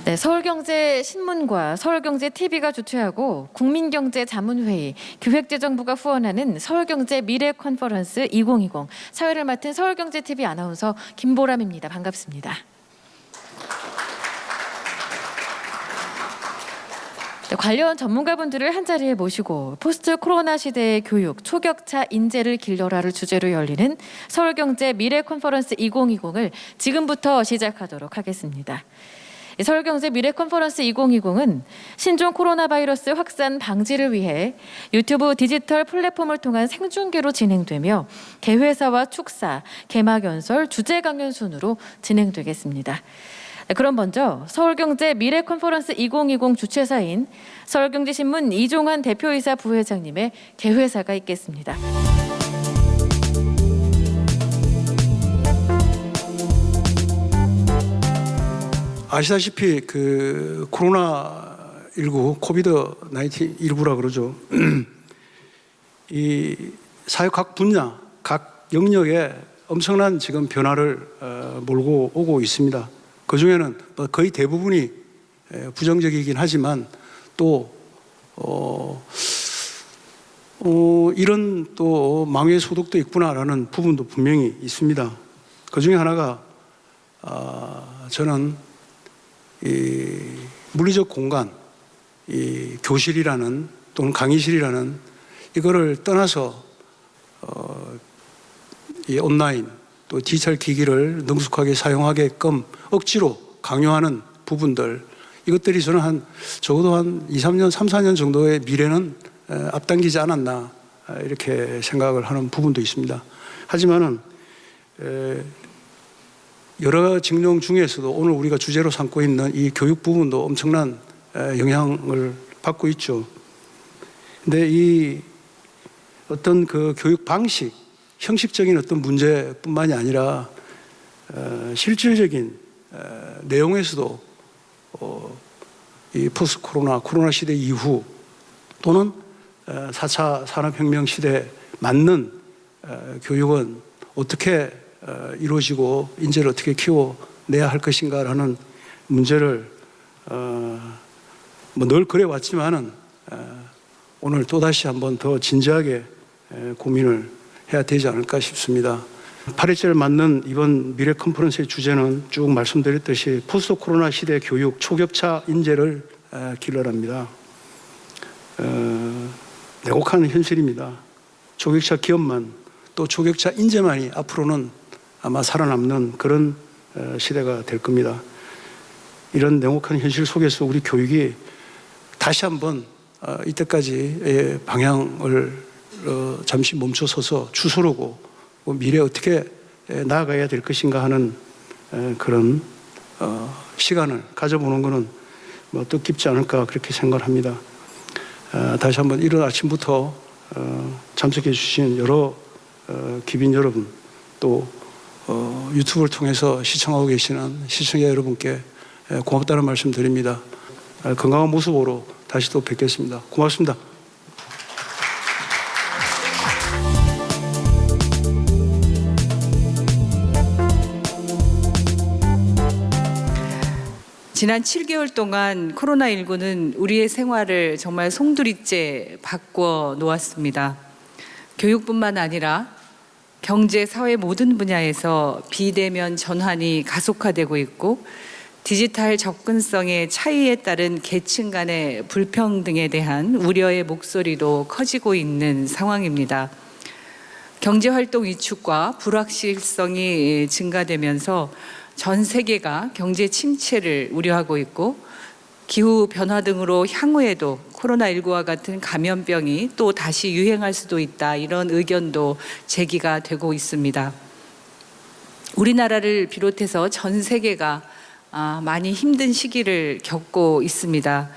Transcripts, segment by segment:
네, 서울경제신문과 서울경제TV가 주최하고 국민경제자문회의, 기획재정부가 후원하는 서울경제 미래 컨퍼런스 2020 사회를 맡은 서울경제TV 아나운서 김보람입니다. 반갑습니다. 네, 관련 전문가분들을 한자리에 모시고 포스트 코로나 시대의 교육, 초격차 인재를 길러라를 주제로 열리는 서울경제 미래 컨퍼런스 2020을 지금부터 시작하도록 하겠습니다. 서울경제 미래 컨퍼런스 2020은 신종 코로나 바이러스 확산 방지를 위해 유튜브 디지털 플랫폼을 통한 생중계로 진행되며 개회사와 축사, 개막 연설, 주제 강연 순으로 진행되겠습니다. 그럼 먼저 서울경제 미래 컨퍼런스 2020 주최사인 서울경제신문 이종환 대표이사 부회장님의 개회사가 있겠습니다. 아시다시피 그 코로나19 코비드-19라 그러죠. 이 사회 각 분야, 각 영역에 엄청난 지금 변화를 몰고 오고 있습니다. 그 중에는 거의 대부분이 부정적이긴 하지만 또 이런 또 망의 소독도 있구나라는 부분도 분명히 있습니다. 그 중에 하나가 저는 이 물리적 공간, 이 교실이라는 또는 강의실이라는 이거를 떠나서 이 온라인 또 디지털 기기를 능숙하게 사용하게끔 억지로 강요하는 부분들, 이것들이 저는 적어도 한 2, 3년, 3, 4년 정도의 미래는 앞당기지 않았나 이렇게 생각을 하는 부분도 있습니다. 하지만은 여러 직종 중에서도 오늘 우리가 주제로 삼고 있는 이 교육 부분도 엄청난 영향을 받고 있죠. 근데 이 어떤 그 교육 방식, 형식적인 어떤 문제뿐만이 아니라 실질적인 내용에서도 이 포스트 코로나 시대 이후 또는 4차 산업혁명 시대에 맞는 교육은 어떻게 이루어지고 인재를 어떻게 키워내야 할 것인가라는 문제를 늘 그래왔지만은 오늘 또다시 한번 더 진지하게 고민을 해야 되지 않을까 싶습니다. 8회째를 맞는 이번 미래 컨퍼런스의 주제는 쭉 말씀드렸듯이 포스트 코로나 시대 교육 초격차 인재를 길러랍니다. 냉혹한 현실입니다. 초격차 기업만 또 초격차 인재만이 앞으로는 아마 살아남는 그런 시대가 될 겁니다. 이런 냉혹한 현실 속에서 우리 교육이 다시 한번 이때까지의 방향을 잠시 멈춰서서 추스르고 미래에 어떻게 나아가야 될 것인가 하는 그런 시간을 가져보는 것은 뜻깊지 않을까 그렇게 생각을 합니다. 다시 한번 이른 아침부터 참석해 주신 여러 귀빈 여러분 또 유튜브를 통해서 시청하고 계시는 시청자 여러분께 고맙다는 말씀 드립니다. 건강한 모습으로 다시 또 뵙겠습니다. 고맙습니다. 지난 7개월 동안 코로나19는 우리의 생활을 정말 송두리째 바꿔 놓았습니다. 교육뿐만 아니라 경제, 사회 모든 분야에서 비대면 전환이 가속화되고 있고 디지털 접근성의 차이에 따른 계층 간의 불평등에 대한 우려의 목소리도 커지고 있는 상황입니다. 경제활동 위축과 불확실성이 증가되면서 전 세계가 경제 침체를 우려하고 있고 기후 변화 등으로 향후에도 코로나19와 같은 감염병이 또 다시 유행할 수도 있다, 이런 의견도 제기가 되고 있습니다. 우리나라를 비롯해서 전 세계가 많이 힘든 시기를 겪고 있습니다.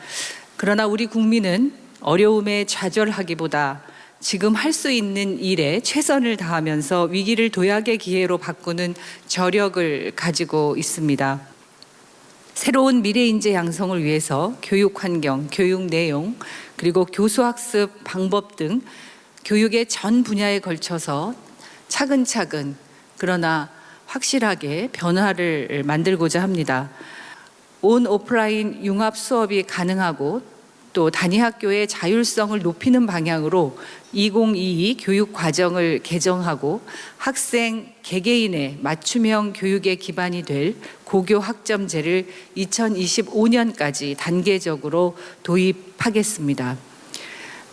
그러나 우리 국민은 어려움에 좌절하기보다 지금 할 수 있는 일에 최선을 다하면서 위기를 도약의 기회로 바꾸는 저력을 가지고 있습니다. 새로운 미래 인재 양성을 위해서 교육 환경, 교육 내용, 그리고 교수 학습 방법 등 교육의 전 분야에 걸쳐서 차근차근 그러나 확실하게 변화를 만들고자 합니다. 온 오프라인 융합 수업이 가능하고 또 단위 학교의 자율성을 높이는 방향으로 2022 교육 과정을 개정하고 학생 개개인의 맞춤형 교육의 기반이 될 고교 학점제를 2025년까지 단계적으로 도입하겠습니다.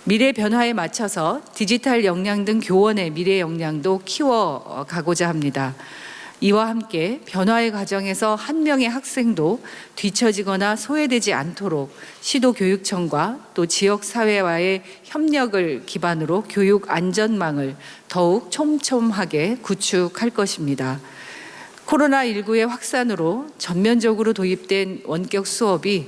미래 변화에 맞춰서 디지털 역량 등 교원의 미래 역량도 키워가고자 합니다. 이와 함께 변화의 과정에서 한 명의 학생도 뒤처지거나 소외되지 않도록 시도교육청과 또 지역사회와의 협력을 기반으로 교육 안전망을 더욱 촘촘하게 구축할 것입니다. 코로나19의 확산으로 전면적으로 도입된 원격 수업이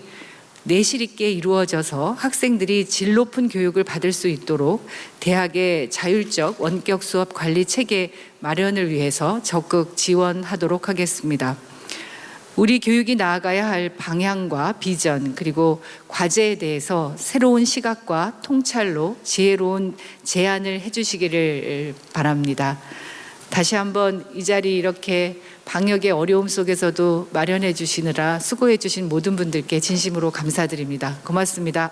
내실 있게 이루어져서 학생들이 질 높은 교육을 받을 수 있도록 대학의 자율적 원격 수업 관리 체계 마련을 위해서 적극 지원하도록 하겠습니다. 우리 교육이 나아가야 할 방향과 비전 그리고 과제에 대해서 새로운 시각과 통찰로 지혜로운 제안을 해주시기를 바랍니다. 다시 한번 이 자리 이렇게 방역의 어려움 속에서도 마련해 주시느라 수고해 주신 모든 분들께 진심으로 감사드립니다. 고맙습니다.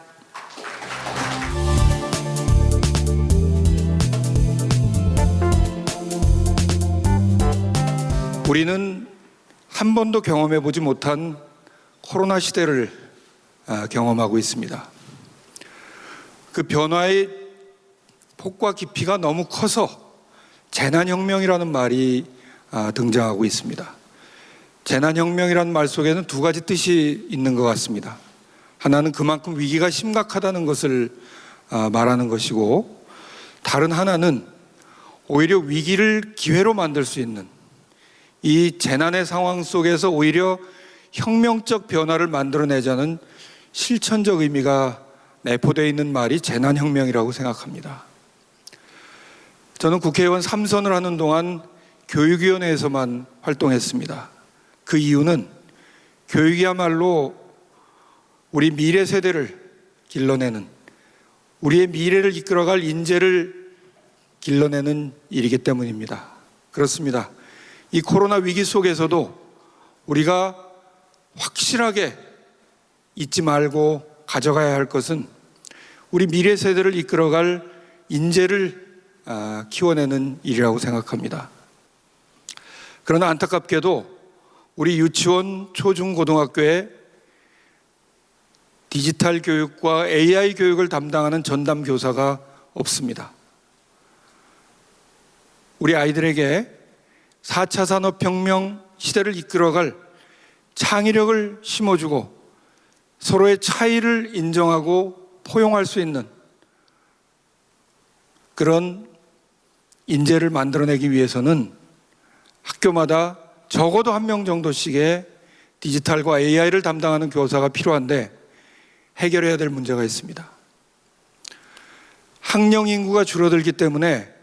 우리는 한 번도 경험해 보지 못한 코로나 시대를 경험하고 있습니다. 그 변화의 폭과 깊이가 너무 커서 재난혁명이라는 말이 등장하고 있습니다. 재난혁명이라는 말 속에는 두 가지 뜻이 있는 것 같습니다. 하나는 그만큼 위기가 심각하다는 것을 말하는 것이고, 다른 하나는 오히려 위기를 기회로 만들 수 있는, 이 재난의 상황 속에서 오히려 혁명적 변화를 만들어내자는 실천적 의미가 내포되어 있는 말이 재난혁명이라고 생각합니다. 저는 국회의원 3선을 하는 동안 교육위원회에서만 활동했습니다. 그 이유는 교육이야말로 우리 미래 세대를 길러내는, 우리의 미래를 이끌어갈 인재를 길러내는 일이기 때문입니다. 그렇습니다. 이 코로나 위기 속에서도 우리가 확실하게 잊지 말고 가져가야 할 것은 우리 미래 세대를 이끌어갈 인재를 키워내는 일이라고 생각합니다. 그러나 안타깝게도 우리 유치원, 초중, 고등학교에 디지털 교육과 AI 교육을 담당하는 전담 교사가 없습니다. 우리 아이들에게 4차 산업혁명 시대를 이끌어갈 창의력을 심어주고 서로의 차이를 인정하고 포용할 수 있는 그런 인재를 만들어내기 위해서는 학교마다 적어도 한 명 정도씩의 디지털과 AI를 담당하는 교사가 필요한데, 해결해야 될 문제가 있습니다. 학령 인구가 줄어들기 때문에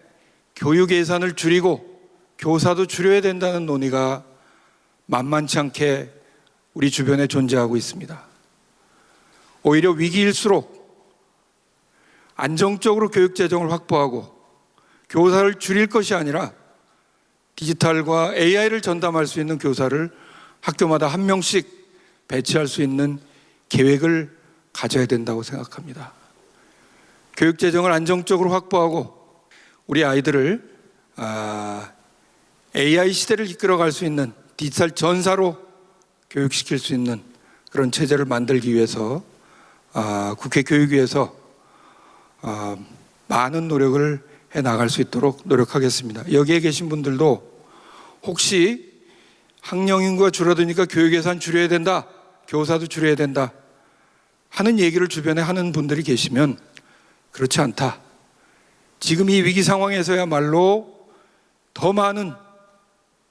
교육 예산을 줄이고 교사도 줄여야 된다는 논의가 만만치 않게 우리 주변에 존재하고 있습니다. 오히려 위기일수록 안정적으로 교육 재정을 확보하고 교사를 줄일 것이 아니라 디지털과 AI를 전담할 수 있는 교사를 학교마다 한 명씩 배치할 수 있는 계획을 가져야 된다고 생각합니다. 교육 재정을 안정적으로 확보하고 우리 아이들을 AI 시대를 이끌어갈 수 있는 디지털 전사로 교육시킬 수 있는 그런 체제를 만들기 위해서 국회 교육위에서 많은 노력을 해 나갈 수 있도록 노력하겠습니다. 여기에 계신 분들도 혹시 학령 인구가 줄어드니까 교육 예산 줄여야 된다, 교사도 줄여야 된다 하는 얘기를 주변에 하는 분들이 계시면 그렇지 않다. 지금 이 위기 상황에서야말로 더 많은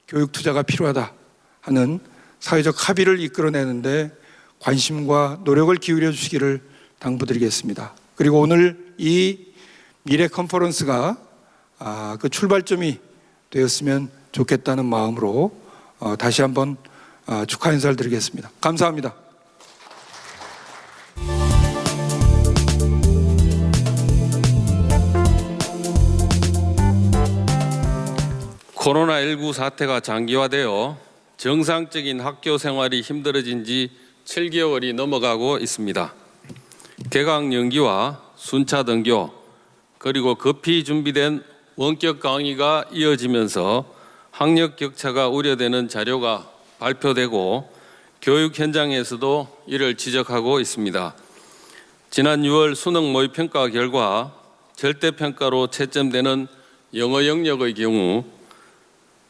교육 투자가 필요하다 하는 사회적 합의를 이끌어내는데 관심과 노력을 기울여 주시기를 당부드리겠습니다. 그리고 오늘 이 미래 컨퍼런스가 그 출발점이 되었으면 좋겠다는 마음으로 다시 한번 축하 인사를 드리겠습니다. 감사합니다. 코로나19 사태가 장기화되어 정상적인 학교 생활이 힘들어진 지 7개월이 넘어가고 있습니다. 개강 연기와 순차 등교 그리고 급히 준비된 원격 강의가 이어지면서 학력 격차가 우려되는 자료가 발표되고 교육 현장에서도 이를 지적하고 있습니다. 지난 6월 수능 모의 평가 결과 절대평가로 채점되는 영어 영역의 경우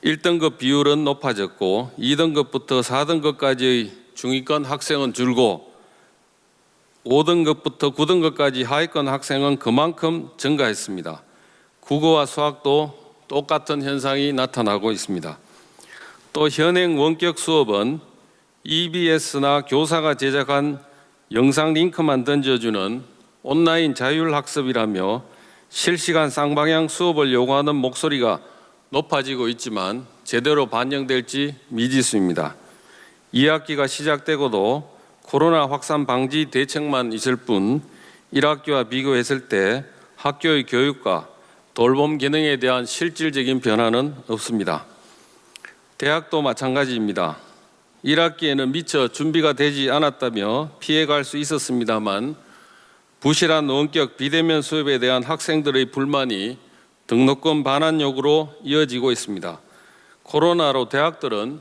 1등급 비율은 높아졌고 2등급부터 4등급까지의 중위권 학생은 줄고 5등급부터 9등급까지 하위권 학생은 그만큼 증가했습니다. 국어와 수학도 똑같은 현상이 나타나고 있습니다. 또 현행 원격 수업은 EBS나 교사가 제작한 영상 링크만 던져주는 온라인 자율학습이라며 실시간 쌍방향 수업을 요구하는 목소리가 높아지고 있지만 제대로 반영될지 미지수입니다. 2학기가 시작되고도 코로나 확산 방지 대책만 있을 뿐 1학기와 비교했을 때 학교의 교육과 돌봄 기능에 대한 실질적인 변화는 없습니다. 대학도 마찬가지입니다. 1학기에는 미처 준비가 되지 않았다며 피해갈 수 있었습니다만 부실한 원격 비대면 수업에 대한 학생들의 불만이 등록금 반환 요구로 이어지고 있습니다. 코로나로 대학들은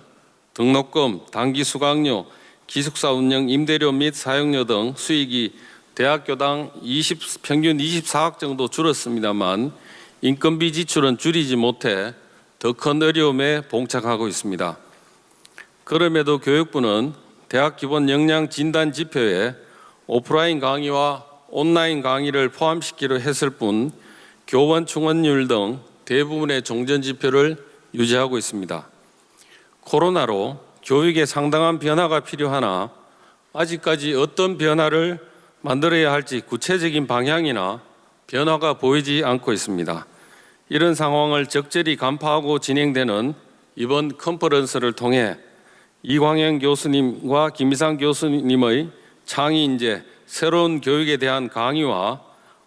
등록금, 단기 수강료, 기숙사 운영, 임대료 및 사용료 등 수익이 대학교당 평균 24억 정도 줄었습니다만 인건비 지출은 줄이지 못해 더 큰 어려움에 봉착하고 있습니다. 그럼에도 교육부는 대학 기본 역량 진단 지표에 오프라인 강의와 온라인 강의를 포함시키려 했을 뿐 교원 충원율 등 대부분의 종전 지표를 유지하고 있습니다. 코로나로 교육에 상당한 변화가 필요하나 아직까지 어떤 변화를 만들어야 할지 구체적인 방향이나 변화가 보이지 않고 있습니다. 이런 상황을 적절히 간파하고 진행되는 이번 컨퍼런스를 통해 이광현 교수님과 김희상 교수님의 창의 인재, 새로운 교육에 대한 강의와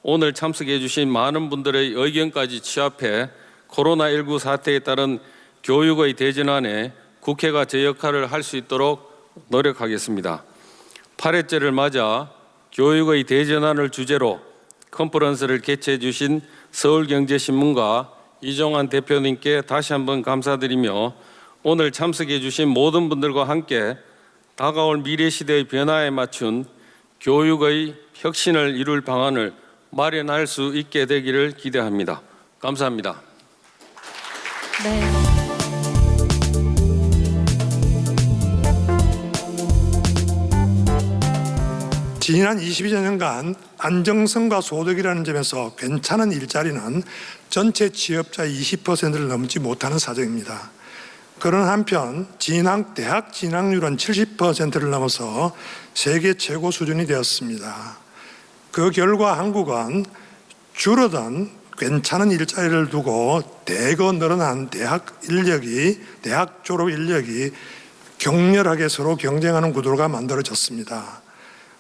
오늘 참석해 주신 많은 분들의 의견까지 취합해 코로나19 사태에 따른 교육의 대전환에 국회가 제 역할을 할 수 있도록 노력하겠습니다. 8회째를 맞아 교육의 대전환을 주제로 컨퍼런스를 개최해 주신 서울경제신문과 이종환 대표님께 다시 한번 감사드리며 오늘 참석해 주신 모든 분들과 함께 다가올 미래 시대의 변화에 맞춘 교육의 혁신을 이룰 방안을 마련할 수 있게 되기를 기대합니다. 감사합니다. 네. 지난 22년간 안정성과 소득이라는 점에서 괜찮은 일자리는 전체 취업자의 20%를 넘지 못하는 사정입니다. 그런 한편 대학 진학률은 70%를 넘어서 세계 최고 수준이 되었습니다. 그 결과 한국은 줄어든 괜찮은 일자리를 두고 대거 늘어난 대학 졸업 인력이 격렬하게 서로 경쟁하는 구도가 만들어졌습니다.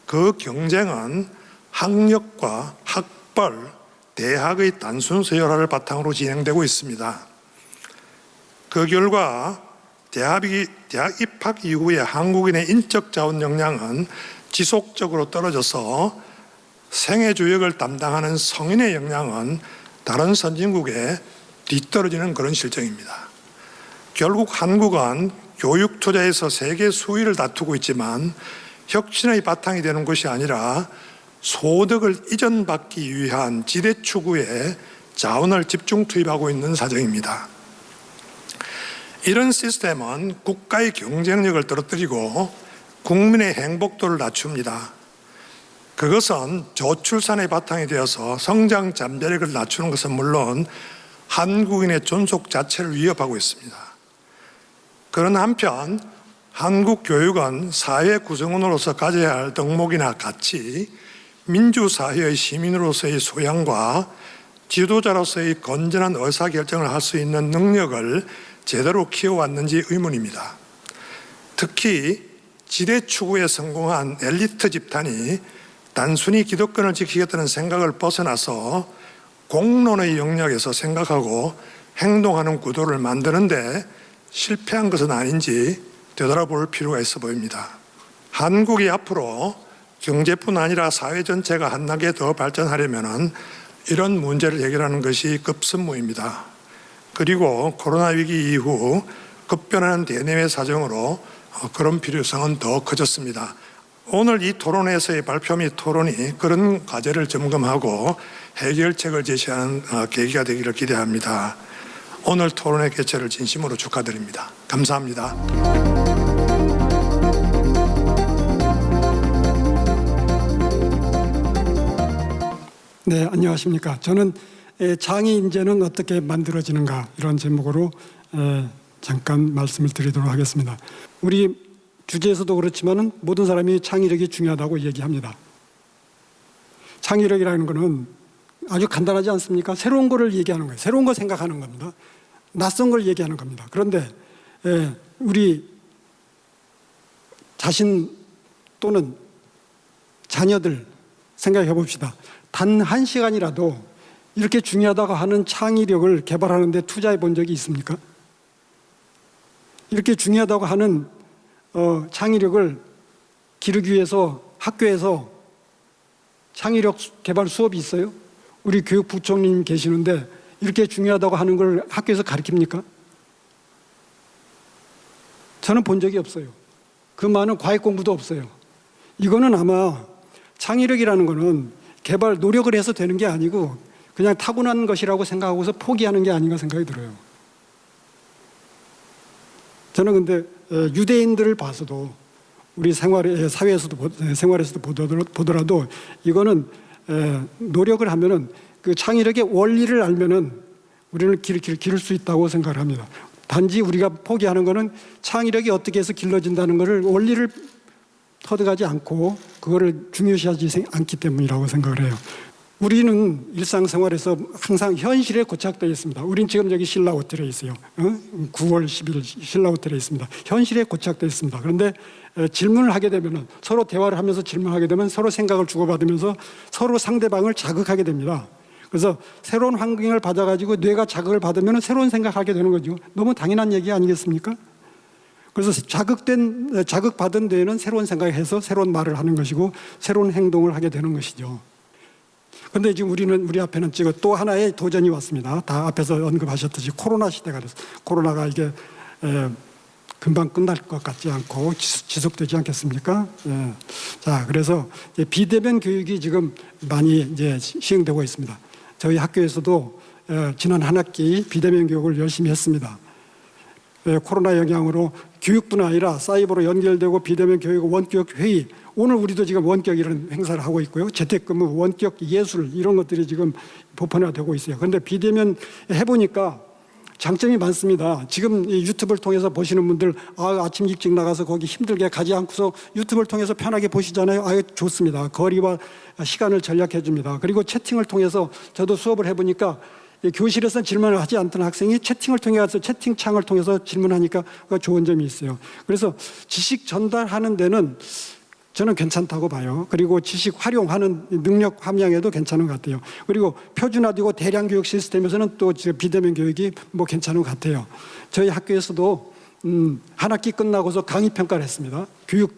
그 경쟁은 학력과 학벌, 대학의 단순 서열화를 바탕으로 진행되고 있습니다. 그 결과 대학 입학 이후에 한국인의 인적 자원 역량은 지속적으로 떨어져서 생애 주역을 담당하는 성인의 역량은 다른 선진국에 뒤떨어지는 그런 실정입니다. 결국 한국은 교육 투자에서 세계 수위를 다투고 있지만 혁신의 바탕이 되는 것이 아니라 소득을 이전받기 위한 지대 추구에 자원을 집중 투입하고 있는 사정입니다. 이런 시스템은 국가의 경쟁력을 떨어뜨리고 국민의 행복도를 낮춥니다. 그것은 저출산의 바탕이 되어서 성장 잠재력을 낮추는 것은 물론 한국인의 존속 자체를 위협하고 있습니다. 그런 한편 한국 교육은 사회 구성원으로서 가져야 할 덕목이나 가치, 민주사회의 시민으로서의 소양과 지도자로서의 건전한 의사결정을 할 수 있는 능력을 제대로 키워왔는지 의문입니다. 특히 지대 추구에 성공한 엘리트 집단이 단순히 기득권을 지키겠다는 생각을 벗어나서 공론의 영역에서 생각하고 행동하는 구도를 만드는데 실패한 것은 아닌지 되돌아볼 필요가 있어 보입니다. 한국이 앞으로 경제뿐 아니라 사회 전체가 한 단계 더 발전하려면 이런 문제를 해결하는 것이 급선무입니다. 그리고 코로나 위기 이후 급변하는 대내외 사정으로 그런 필요성은 더 커졌습니다. 오늘 이 토론회에서의 발표 및 토론이 그런 과제를 점검하고 해결책을 제시하는 계기가 되기를 기대합니다. 오늘 토론회 개최를 진심으로 축하드립니다. 감사합니다. 네, 안녕하십니까. 저는 장애 인재는 어떻게 만들어지는가 이런 제목으로 잠깐 말씀을 드리도록 하겠습니다. 우리 주제에서도 그렇지만은 모든 사람이 창의력이 중요하다고 얘기합니다. 창의력이라는 것은 아주 간단하지 않습니까? 새로운 거를 얘기하는 거예요. 새로운 거 생각하는 겁니다. 낯선 걸 얘기하는 겁니다. 그런데 우리 자신 또는 자녀들 생각해 봅시다. 단 1시간이라도 이렇게 중요하다고 하는 창의력을 개발하는 데 투자해 본 적이 있습니까? 이렇게 중요하다고 하는 창의력을 기르기 위해서 학교에서 창의력 개발 수업이 있어요? 우리 교육부총리님 계시는데 이렇게 중요하다고 하는 걸 학교에서 가르칩니까? 저는 본 적이 없어요. 그 많은 과외 공부도 없어요. 이거는 아마 창의력이라는 거는 개발 노력을 해서 되는 게 아니고 그냥 타고난 것이라고 생각하고서 포기하는 게 아닌가 생각이 들어요. 저는 근데 유대인들을 봐서도 우리 생활에서도 보더라도 이거는 노력을 하면은 그 창의력의 원리를 알면은 우리는 기를 수 있다고 생각을 합니다. 단지 우리가 포기하는 거는 창의력이 어떻게 해서 길러진다는 것을 원리를 터득하지 않고 그거를 중요시하지 않기 때문이라고 생각을 해요. 우리는 일상생활에서 항상 현실에 고착되어 있습니다. 우린 지금 여기 신라 호텔에 있어요. 9월 10일 신라 호텔에 있습니다. 현실에 고착되어 있습니다. 그런데 질문을 하게 되면 서로 대화를 하면서 질문하게 되면 서로 생각을 주고받으면서 서로 상대방을 자극하게 됩니다. 그래서 새로운 환경을 받아가지고 뇌가 자극을 받으면 새로운 생각하게 되는 거죠. 너무 당연한 얘기 아니겠습니까? 그래서 자극받은 뇌는 새로운 생각을 해서 새로운 말을 하는 것이고 새로운 행동을 하게 되는 것이죠. 그런데 지금 우리 앞에는 지금 또 하나의 도전이 왔습니다. 다 앞에서 언급하셨듯이 코로나 시대가 됐어요. 코로나가 이게 금방 끝날 것 같지 않고 지속되지 않겠습니까? 자, 그래서 비대면 교육이 지금 많이 이제 시행되고 있습니다. 저희 학교에서도 지난 한 학기 비대면 교육을 열심히 했습니다. 코로나 영향으로 교육뿐 아니라 사이버로 연결되고 비대면 교육 원격 회의, 오늘 우리도 지금 원격 이런 행사를 하고 있고요. 재택근무, 원격 예술 이런 것들이 지금 보편화 되고 있어요. 그런데 비대면 해보니까 장점이 많습니다. 지금 이 유튜브를 통해서 보시는 분들 아침 일찍 나가서 거기 힘들게 가지 않고서 유튜브를 통해서 편하게 보시잖아요. 좋습니다. 거리와 시간을 절약해 줍니다. 그리고 채팅을 통해서 저도 수업을 해보니까 교실에서 질문을 하지 않던 학생이 채팅을 통해서 채팅창을 통해서 질문하니까 좋은 점이 있어요. 그래서 지식 전달하는 데는 저는 괜찮다고 봐요. 그리고 지식 활용하는 능력 함양에도 괜찮은 것 같아요. 그리고 표준화되고 대량 교육 시스템에서는 또 비대면 교육이 괜찮은 것 같아요. 저희 학교에서도 한 학기 끝나고서 강의 평가를 했습니다. 교육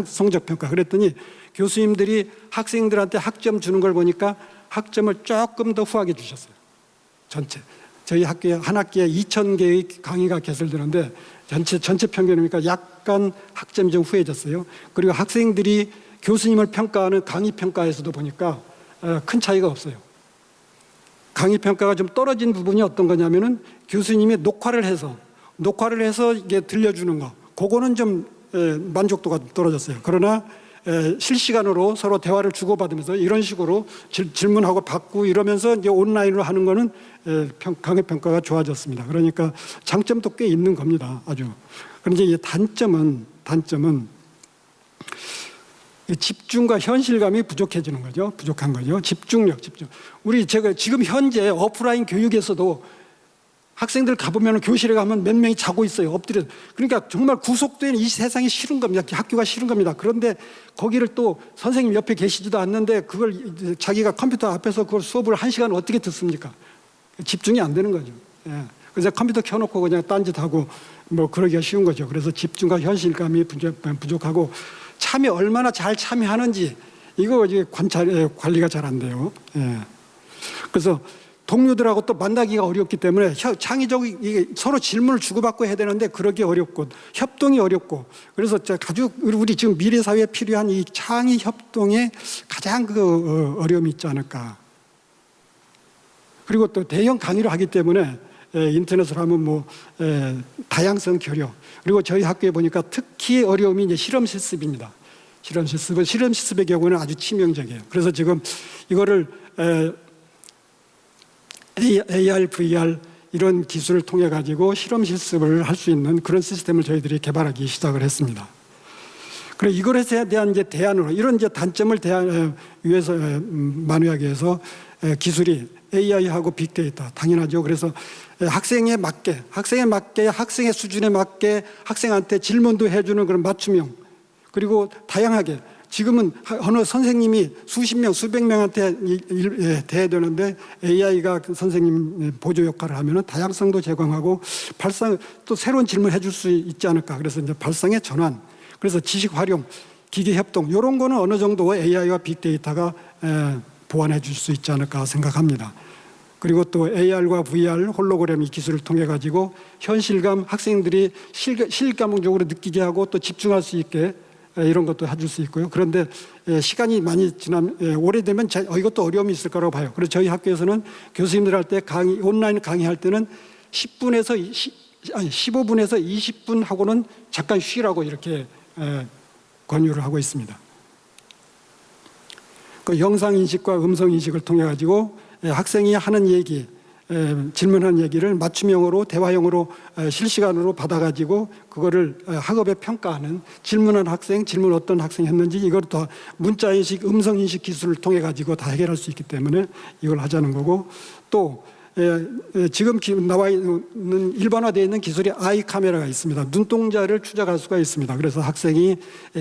성적 평가. 그랬더니 교수님들이 학생들한테 학점 주는 걸 보니까 학점을 조금 더 후하게 주셨어요. 전체. 저희 학교에 한 학기에 2,000개의 강의가 개설되는데 전체 평균이니까 약간 학점이 좀 후해졌어요. 그리고 학생들이 교수님을 평가하는 강의 평가에서도 보니까 큰 차이가 없어요. 강의 평가가 좀 떨어진 부분이 어떤 거냐면은 교수님이 녹화를 해서 이게 들려주는 거, 그거는 좀 만족도가 떨어졌어요. 그러나 실시간으로 서로 대화를 주고받으면서 이런 식으로 질문하고 받고 이러면서 이제 온라인으로 하는 거는 강의 평가가 좋아졌습니다. 그러니까 장점도 꽤 있는 겁니다. 아주. 그런데 이 단점은 집중과 현실감이 부족해지는 거죠. 부족한 거죠. 집중. 제가 지금 현재 오프라인 교육에서도 학생들 가보면 교실에 가면 몇 명이 자고 있어요. 엎드려. 그러니까 정말 구속된 이 세상이 싫은 겁니다. 학교가 싫은 겁니다. 그런데 거기를 또 선생님 옆에 계시지도 않는데 그걸 자기가 컴퓨터 앞에서 그걸 수업을 1시간 어떻게 듣습니까? 집중이 안 되는 거죠. 그래서 컴퓨터 켜놓고 그냥 딴짓하고 그러기가 쉬운 거죠. 그래서 집중과 현실감이 부족하고 참여 얼마나 잘 참여하는지 이거 이제 관리가 잘 안 돼요. 예. 그래서 동료들하고 또 만나기가 어렵기 때문에 창의적인 이게 서로 질문을 주고받고 해야 되는데 그러기 어렵고 협동이 어렵고 그래서 아주 우리 지금 미래 사회에 필요한 이 창의 협동에 가장 어려움이 있지 않을까. 그리고 또 대형 강의를 하기 때문에 인터넷으로 하면 뭐 다양성 교류 그리고 저희 학교에 보니까 특히 어려움이 이제 실험 실습입니다. 실험 실습의 경우는 아주 치명적이에요. 그래서 지금 이거를 AR, VR 이런 기술을 통해 가지고 실험 실습을 할 수 있는 그런 시스템을 저희들이 개발하기 시작을 했습니다. 그래 이것에 대한 이제 대안으로 이런 이제 단점을 위해서 만회하기 위해서 기술이 AI하고 빅데이터 당연하죠. 그래서 학생에 맞게 학생의 수준에 맞게 학생한테 질문도 해주는 그런 맞춤형 그리고 다양하게 지금은 어느 선생님이 수십 명, 수백 명한테 대해야 되는데 AI가 선생님 보조 역할을 하면은 다양성도 제공하고 발상 또 새로운 질문 해줄 수 있지 않을까. 그래서 이제 발상의 전환, 그래서 지식 활용, 기계 협동 이런 거는 어느 정도 AI와 빅데이터가 보완해 줄 수 있지 않을까 생각합니다. 그리고 또 AR과 VR, 홀로그램 이 기술을 통해 가지고 현실감 학생들이 실감적으로 느끼게 하고 또 집중할 수 있게 이런 것도 해줄 수 있고요. 그런데 시간이 많이 오래되면 이것도 어려움이 있을 거라고 봐요. 그래서 저희 학교에서는 교수님들 할 때 온라인 강의할 때는 15분에서 20분 하고는 잠깐 쉬라고 이렇게 권유를 하고 있습니다. 그 영상인식과 음성인식을 통해 가지고 학생이 하는 얘기, 질문하는 얘기를 맞춤형으로 대화형으로 실시간으로 받아가지고 그거를 학업에 평가하는 질문한 학생, 질문 어떤 학생이 했는지 이걸 다 문자인식, 음성인식 기술을 통해 가지고 다 해결할 수 있기 때문에 이걸 하자는 거고 또 지금 나와 있는 일반화되어 있는 기술이 아이 카메라가 있습니다. 눈동자를 추적할 수가 있습니다. 그래서 학생이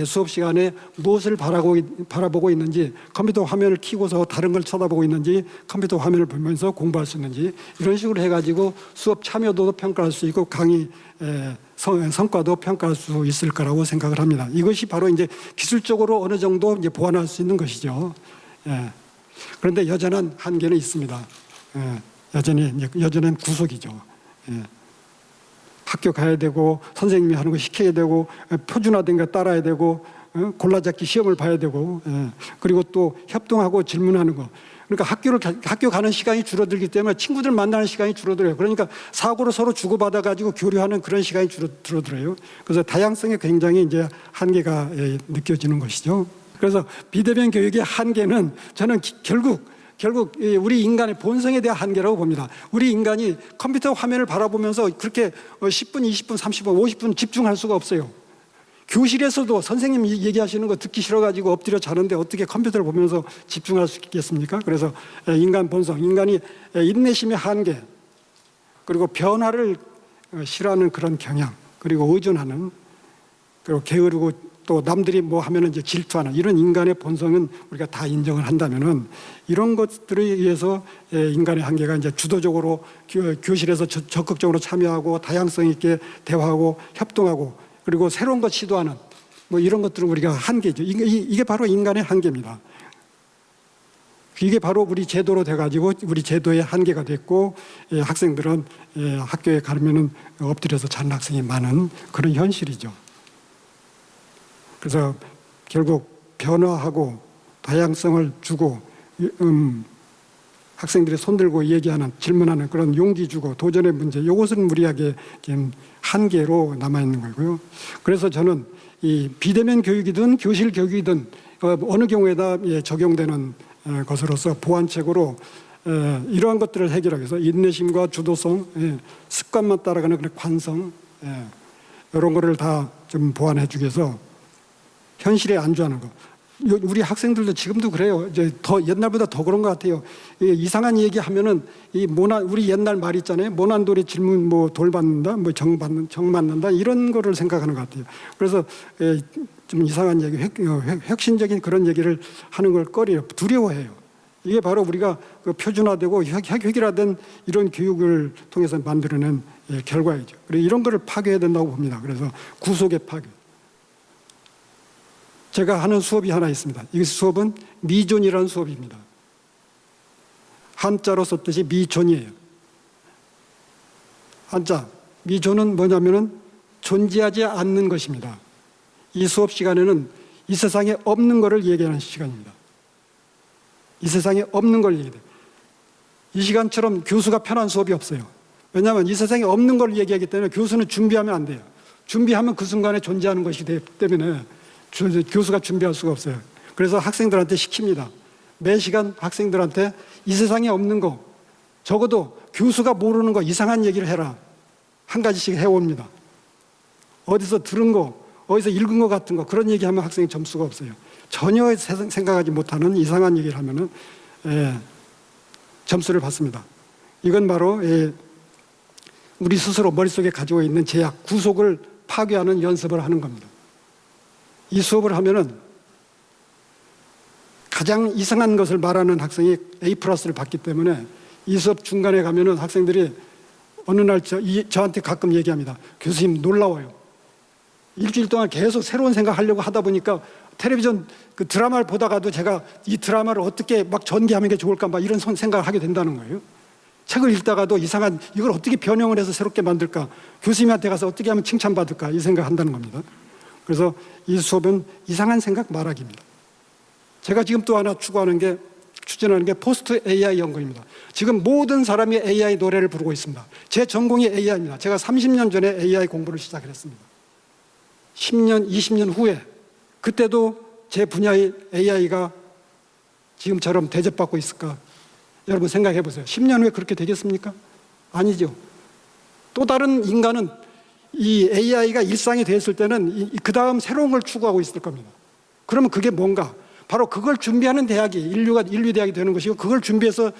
수업 시간에 무엇을 바라보고 있는지 컴퓨터 화면을 켜고서 다른 걸 쳐다보고 있는지 컴퓨터 화면을 보면서 공부할 수 있는지 이런 식으로 해가지고 수업 참여도도 평가할 수 있고 강의 성과도 평가할 수 있을 거라고 생각을 합니다. 이것이 바로 이제 기술적으로 어느 정도 이제 보완할 수 있는 것이죠. 그런데 여전한 한계는 있습니다. 여전한 구속이죠. 학교 가야 되고 선생님이 하는 거 시켜야 되고 표준화된 거 따라야 되고 골라잡기 시험을 봐야 되고 그리고 또 협동하고 질문하는 거. 그러니까 학교 가는 시간이 줄어들기 때문에 친구들 만나는 시간이 줄어들어요. 그러니까 사고로 서로 주고받아 가지고 교류하는 그런 시간이 줄어들어요. 그래서 다양성에 굉장히 이제 한계가 느껴지는 것이죠. 그래서 비대면 교육의 한계는 저는 결국 우리 인간의 본성에 대한 한계라고 봅니다. 우리 인간이 컴퓨터 화면을 바라보면서 그렇게 10분, 20분, 30분, 50분 집중할 수가 없어요. 교실에서도 선생님 얘기하시는 거 듣기 싫어가지고 엎드려 자는데 어떻게 컴퓨터를 보면서 집중할 수 있겠습니까? 그래서 인간 본성, 인간이 인내심의 한계, 그리고 변화를 싫어하는 그런 경향, 그리고 의존하는, 그리고 게으르고 또 남들이 뭐 하면은 이제 질투하는 이런 인간의 본성은 우리가 다 인정을 한다면은 이런 것들에 의해서 인간의 한계가 이제 주도적으로 교실에서 적극적으로 참여하고 다양성 있게 대화하고 협동하고 그리고 새로운 것 시도하는 뭐 이런 것들은 우리가 한계죠. 이게 바로 인간의 한계입니다. 이게 바로 우리 제도로 돼가지고 우리 제도의 한계가 됐고 학생들은 학교에 가면은 엎드려서 자는 학생이 많은 그런 현실이죠. 그래서 결국 변화하고 다양성을 주고 학생들이 손들고 얘기하는 질문하는 그런 용기 주고 도전의 문제 이것은 우리에게 한계로 남아있는 거고요. 그래서 저는 이 비대면 교육이든 교실 교육이든 어느 경우에다 적용되는 것으로서 보완책으로 이러한 것들을 해결하기 위해서 인내심과 주도성, 습관만 따라가는 그런 관성 이런 거를 다 좀 보완해 주기 위해서 현실에 안주하는 거. 우리 학생들도 지금도 그래요. 이제 더 옛날보다 더 그런 것 같아요. 이상한 얘기 하면은 우리 옛날 말 있잖아요. 모난돌이 질문 뭐 돌 받는다, 뭐 정 맞는다 이런 거를 생각하는 것 같아요. 그래서 좀 이상한 얘기, 혁신적인 그런 얘기를 하는 걸 꺼려요. 두려워해요. 이게 바로 우리가 그 표준화되고 획일화된 이런 교육을 통해서 만들어낸 결과이죠. 그리고 이런 거를 파괴해야 된다고 봅니다. 그래서 구속의 파괴. 제가 하는 수업이 하나 있습니다. 이 수업은 미존이라는 수업입니다. 한자로 썼듯이 미존이에요. 한자 미존은 뭐냐면은 존재하지 않는 것입니다. 이 수업 시간에는 이 세상에 없는 것을 얘기하는 시간입니다. 이 세상에 없는 걸 얘기해요. 이 시간처럼 교수가 편한 수업이 없어요. 왜냐하면 이 세상에 없는 걸 얘기하기 때문에 교수는 준비하면 안 돼요. 준비하면 그 순간에 존재하는 것이 되기 때문에 교수가 준비할 수가 없어요. 그래서 학생들한테 시킵니다. 매 시간 학생들한테 이 세상에 없는 거, 적어도 교수가 모르는 거 이상한 얘기를 해라. 한 가지씩 해옵니다. 어디서 들은 거, 어디서 읽은 거 같은 거 그런 얘기하면 학생이 점수가 없어요. 전혀 생각하지 못하는 이상한 얘기를 하면은 점수를 받습니다. 이건 바로 우리 스스로 머릿속에 가지고 있는 제약, 구속을 파괴하는 연습을 하는 겁니다. 이 수업을 하면은 가장 이상한 것을 말하는 학생이 A+를 받기 때문에 이 수업 중간에 가면은 학생들이 어느 날 저한테 가끔 얘기합니다. 교수님 놀라워요. 일주일 동안 계속 새로운 생각하려고 하다 보니까 텔레비전 그 드라마를 보다가도 제가 이 드라마를 어떻게 막 전개하는 게 좋을까 막 이런 생각을 하게 된다는 거예요. 책을 읽다가도 이상한 이걸 어떻게 변형을 해서 새롭게 만들까, 교수님한테 가서 어떻게 하면 칭찬받을까 이 생각을 한다는 겁니다. 그래서 이 수업은 이상한 생각 말하기입니다. 제가 지금 또 하나 추진하는 게 포스트 AI 연구입니다. 지금 모든 사람이 AI 노래를 부르고 있습니다. 제 전공이 AI입니다. 제가 30년 전에 AI 공부를 시작을 했습니다. 10년, 20년 후에 그때도 제 분야의 AI가 지금처럼 대접받고 있을까? 여러분 생각해 보세요. 10년 후에 그렇게 되겠습니까? 아니죠. 또 다른 인간은 이 AI가 일상이 됐을 때는 그 다음 새로운 걸 추구하고 있을 겁니다. 그러면 그게 뭔가? 바로 그걸 준비하는 대학이 인류 대학이 되는 것이고 그걸 준비해서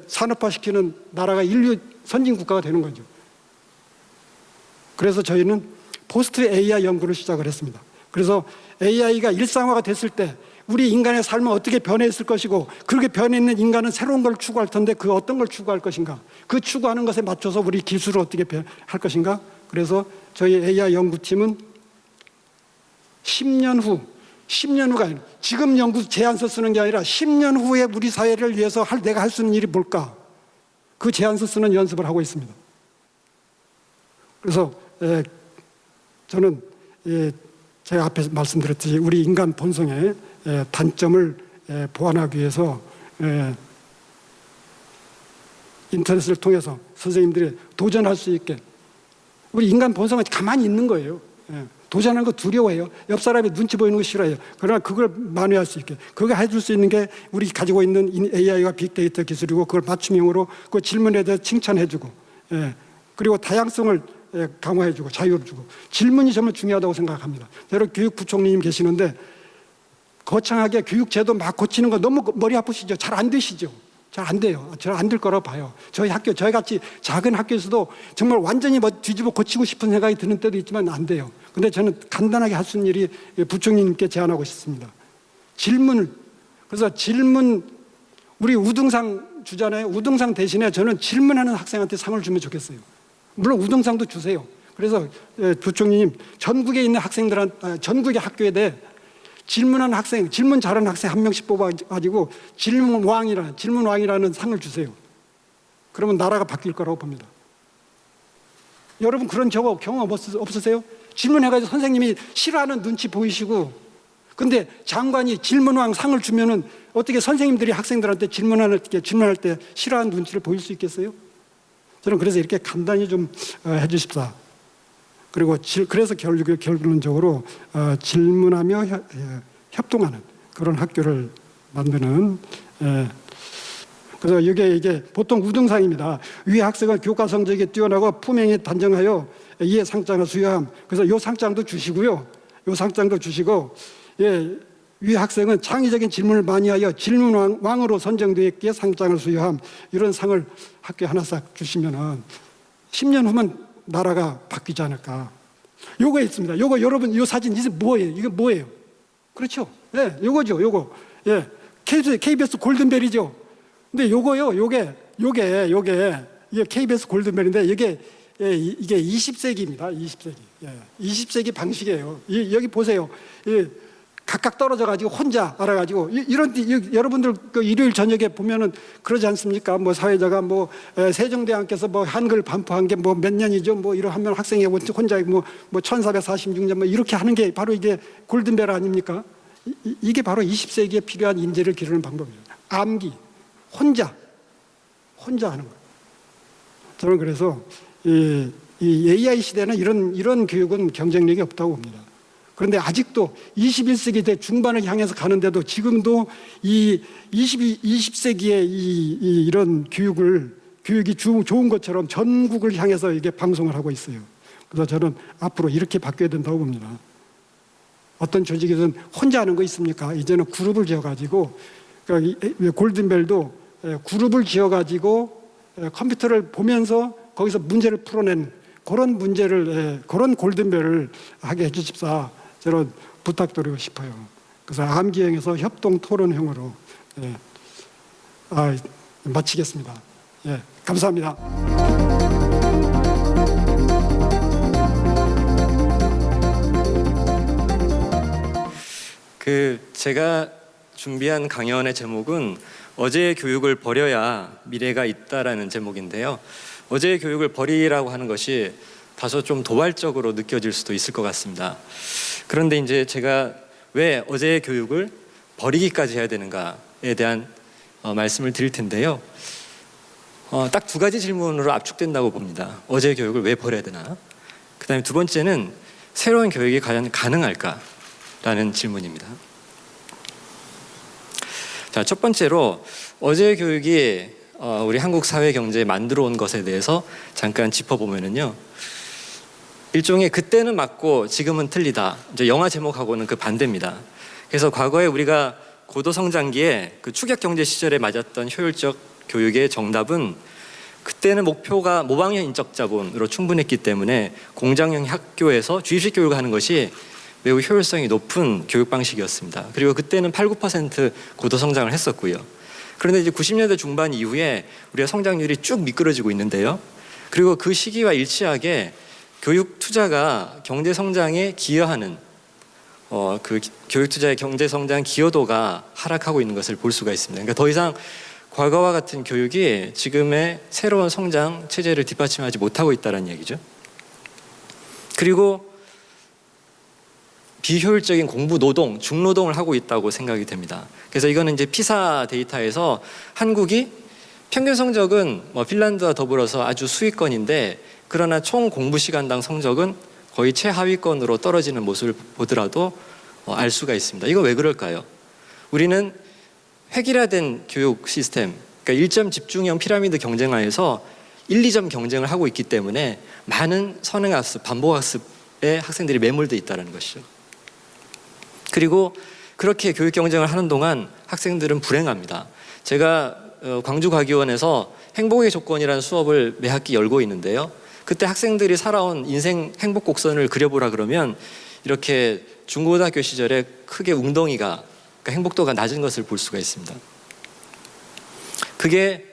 산업화시키는 나라가 인류 선진 국가가 되는 거죠. 그래서 저희는 포스트 AI 연구를 시작을 했습니다. 그래서 AI가 일상화가 됐을 때 우리 인간의 삶은 어떻게 변해있을 것이고 그렇게 변해있는 인간은 새로운 걸 추구할 텐데 그 어떤 걸 추구할 것인가, 그 추구하는 것에 맞춰서 우리 기술을 어떻게 할 것인가. 그래서 저희 AI 연구팀은 10년 후가 아니라 지금 연구 제안서 쓰는 게 아니라 10년 후에 우리 사회를 위해서 내가 할 수 있는 일이 뭘까, 그 제안서 쓰는 연습을 하고 있습니다. 그래서 저는 제가 앞에서 말씀드렸듯이 우리 인간 본성의 단점을 보완하기 위해서 인터넷을 통해서 선생님들이 도전할 수 있게, 우리 인간 본성은 가만히 있는 거예요. 도전하는 거 두려워해요. 옆 사람이 눈치 보이는 거 싫어해요. 그러나 그걸 만회할 수 있게, 그거 해줄 수 있는 게 우리 가지고 있는 AI와 빅데이터 기술이고 그걸 맞춤형으로 그 질문에 대해 칭찬해주고 그리고 다양성을 강화해주고 자유를 주고, 질문이 정말 중요하다고 생각합니다. 여러분 교육부총리님 계시는데 거창하게 교육제도 막 고치는 거 너무 머리 아프시죠? 잘 안 되시죠? 잘 안 돼요. 잘 안 될 거라고 봐요. 저희 같이 작은 학교에서도 정말 완전히 뒤집어 고치고 싶은 생각이 드는 때도 있지만 안 돼요. 근데 저는 간단하게 할 수 있는 일이 부총리님께 제안하고 싶습니다. 그래서 우리 우등상 주잖아요. 우등상 대신에 저는 질문하는 학생한테 상을 주면 좋겠어요. 물론 우등상도 주세요. 그래서 부총리님, 전국에 있는 전국의 학교에 대해 질문하는 학생, 질문 잘하는 학생 한 명씩 뽑아가지고 질문왕이라는 상을 주세요. 그러면 나라가 바뀔 거라고 봅니다. 여러분 그런 경험 없으세요? 질문해가지고 선생님이 싫어하는 눈치 보이시고, 근데 장관이 질문왕 상을 주면은 어떻게 선생님들이 학생들한테 질문할 때 싫어하는 눈치를 보일 수 있겠어요? 저는 그래서 이렇게 간단히 좀 해주십사. 그리고 그래서 결론적으로 질문하며 협동하는 그런 학교를 만드는. 그래서 이게 보통 우등상입니다. 위 학생은 교과 성적이 뛰어나고 품행이 단정하여 이에 상장을 수여함. 그래서 요 상장도 주시고요. 요 상장도 주시고, 위 학생은 창의적인 질문을 많이 하여 질문왕으로 선정되었기에 상장을 수여함. 이런 상을 학교에 하나 싹 주시면은 10년 후면 나라가 바뀌지 않을까. 요거 있습니다. 요거 여러분, 요 사진 이게 뭐예요? 이게 뭐예요? 그렇죠? 요거죠. 요거. KBS 골든벨이죠. 근데 요거요. 이게 KBS 골든벨인데 이게 20세기입니다. 20세기. 20세기 방식이에요. 여기 보세요. 각각 떨어져 가지고 혼자 알아가지고 여러분들 그 일요일 저녁에 보면은 그러지 않습니까? 뭐 사회자가 뭐 세종대왕께서 뭐 한글 반포한 게 뭐 몇 년이죠? 뭐 이러 하면 학생이 혼자 뭐 1446년 뭐 이렇게 하는 게 바로 이게 골든벨 아닙니까? 이게 바로 20세기에 필요한 인재를 기르는 방법이에요. 암기, 혼자 하는 거예요. 저는 그래서 이 AI 시대는 이런 교육은 경쟁력이 없다고 봅니다. 그런데 아직도 21세기 대 중반을 향해서 가는데도 지금도 이 20세기의 이런 교육이 좋은 것처럼 전국을 향해서 이게 방송을 하고 있어요. 그래서 저는 앞으로 이렇게 바뀌어야 된다고 봅니다. 어떤 조직이든 혼자 하는 거 있습니까? 이제는 그룹을 지어가지고, 그러니까 골든벨도 그룹을 지어가지고 컴퓨터를 보면서 거기서 문제를 풀어낸 그런 골든벨을 하게 해주십사. 저는 부탁드리고 싶어요. 그래서 암기형에서 협동 토론형으로 마치겠습니다. 감사합니다. 제가 준비한 강연의 제목은 어제의 교육을 버려야 미래가 있다라는 제목인데요. 어제의 교육을 버리라고 하는 것이 다소 좀 도발적으로 느껴질 수도 있을 것 같습니다. 그런데 이제 제가 왜 어제의 교육을 버리기까지 해야 되는가에 대한 말씀을 드릴 텐데요. 딱 두 가지 질문으로 압축된다고 봅니다. 어제의 교육을 왜 버려야 되나? 그다음에 두 번째는 새로운 교육이 과연 가능할까라는 질문입니다. 자, 첫 번째로 어제의 교육이 우리 한국 사회 경제에 만들어 온 것에 대해서 잠깐 짚어보면은요. 일종의 그때는 맞고 지금은 틀리다. 이제 영화 제목하고는 그 반대입니다. 그래서 과거에 우리가 고도 성장기에 그 추격 경제 시절에 맞았던 효율적 교육의 정답은 그때는 목표가 모방형 인적 자본으로 충분했기 때문에 공장형 학교에서 주입식 교육을 하는 것이 매우 효율성이 높은 교육 방식이었습니다. 그리고 그때는 8~9% 고도 성장을 했었고요. 그런데 이제 90년대 중반 이후에 우리가 성장률이 쭉 미끄러지고 있는데요. 그리고 그 시기와 일치하게 교육 투자가 경제 성장에 기여하는 그 교육 투자의 경제 성장 기여도가 하락하고 있는 것을 볼 수가 있습니다. 그러니까 더 이상 과거와 같은 교육이 지금의 새로운 성장 체제를 뒷받침하지 못하고 있다는 얘기죠. 그리고 비효율적인 공부 노동, 중노동을 하고 있다고 생각이 됩니다. 그래서 이거는 이제 피사 데이터에서 한국이 평균 성적은 핀란드와 더불어서 아주 수위권인데 그러나 총 공부 시간당 성적은 거의 최하위권으로 떨어지는 모습을 보더라도 알 수가 있습니다. 이거 왜 그럴까요? 우리는 획일화된 교육 시스템, 그러니까 1점 집중형 피라미드 경쟁하에서 1, 2점 경쟁을 하고 있기 때문에 많은 선행학습, 반복학습에 학생들이 매몰돼 있다는 것이죠. 그리고 그렇게 교육 경쟁을 하는 동안 학생들은 불행합니다. 제가 광주과기원에서 행복의 조건이라는 수업을 매 학기 열고 있는데요. 그때 학생들이 살아온 인생 행복 곡선을 그려보라 그러면 이렇게 중고등학교 시절에 크게 웅덩이가, 그러니까 행복도가 낮은 것을 볼 수가 있습니다. 그게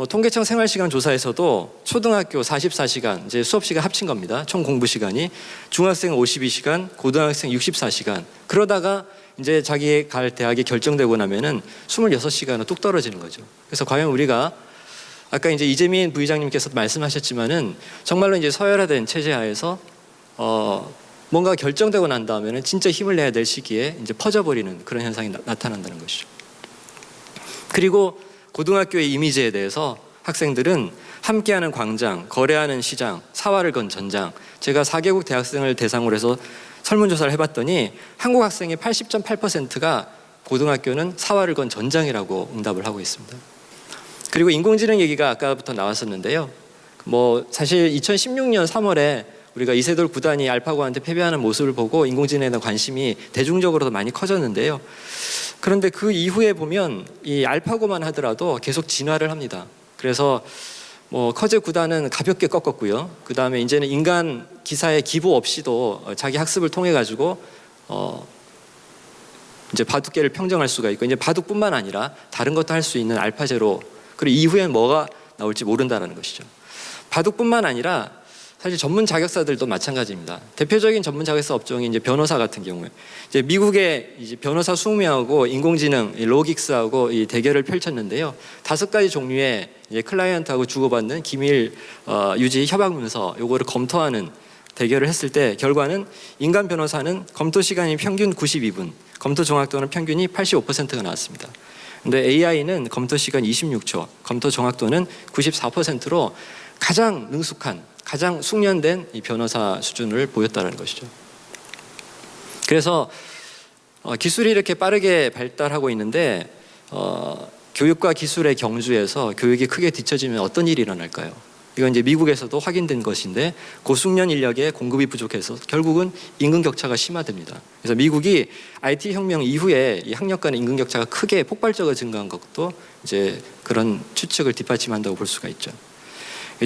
통계청 생활시간 조사에서도 초등학교 44시간, 이제 수업시간 합친 겁니다. 총 공부 시간이 중학생 52시간, 고등학생 64시간. 그러다가 이제 자기 갈 대학이 결정되고 나면은 26시간으로 뚝 떨어지는 거죠. 그래서 과연 우리가 아까 이제 이재민 부의장님께서 말씀하셨지만은 정말로 이제 서열화된 체제 하에서 뭔가 결정되고 난 다음에는 진짜 힘을 내야 될 시기에 이제 퍼져버리는 그런 현상이 나타난다는 것이죠. 그리고 고등학교의 이미지에 대해서 학생들은 함께하는 광장, 거래하는 시장, 사활을 건 전장. 제가 4개국 대학생을 대상으로 해서 설문조사를 해봤더니 한국 학생의 80.8%가 고등학교는 사활을 건 전장이라고 응답을 하고 있습니다. 그리고 인공지능 얘기가 아까부터 나왔었는데요. 사실 2016년 3월에 우리가 이세돌 구단이 알파고한테 패배하는 모습을 보고 인공지능에 대한 관심이 대중적으로도 많이 커졌는데요. 그런데 그 이후에 보면 이 알파고만 하더라도 계속 진화를 합니다. 그래서 커제 구단은 가볍게 꺾었고요. 그 다음에 이제는 인간 기사의 기보 없이도 자기 학습을 통해 가지고 이제 바둑계를 평정할 수가 있고, 이제 바둑뿐만 아니라 다른 것도 할 수 있는 알파제로, 그리고 이후엔 뭐가 나올지 모른다는 것이죠. 바둑뿐만 아니라 사실 전문 자격사들도 마찬가지입니다. 대표적인 전문 자격사 업종이 이제 변호사 같은 경우에 이제 미국의 이제 변호사 20명하고 인공지능 로직스하고 이 대결을 펼쳤는데요. 5가지 종류의 이제 클라이언트하고 주고받는 기밀 유지 협약 문서 요거를 검토하는 대결을 했을 때 결과는 인간 변호사는 검토 시간이 평균 92분, 검토 정확도는 평균이 85%가 나왔습니다. 근데 AI는 검토 시간 26초, 검토 정확도는 94%로 가장 능숙한, 가장 숙련된 이 변호사 수준을 보였다는 것이죠. 그래서 기술이 이렇게 빠르게 발달하고 있는데 교육과 기술의 경주에서 교육이 크게 뒤처지면 어떤 일이 일어날까요? 이건 이제 미국에서도 확인된 것인데 고숙련 인력의 공급이 부족해서 결국은 임금 격차가 심화됩니다. 그래서 미국이 IT 혁명 이후에 이 학력 간의 임금 격차가 크게 폭발적으로 증가한 것도 이제 그런 추측을 뒷받침한다고 볼 수가 있죠.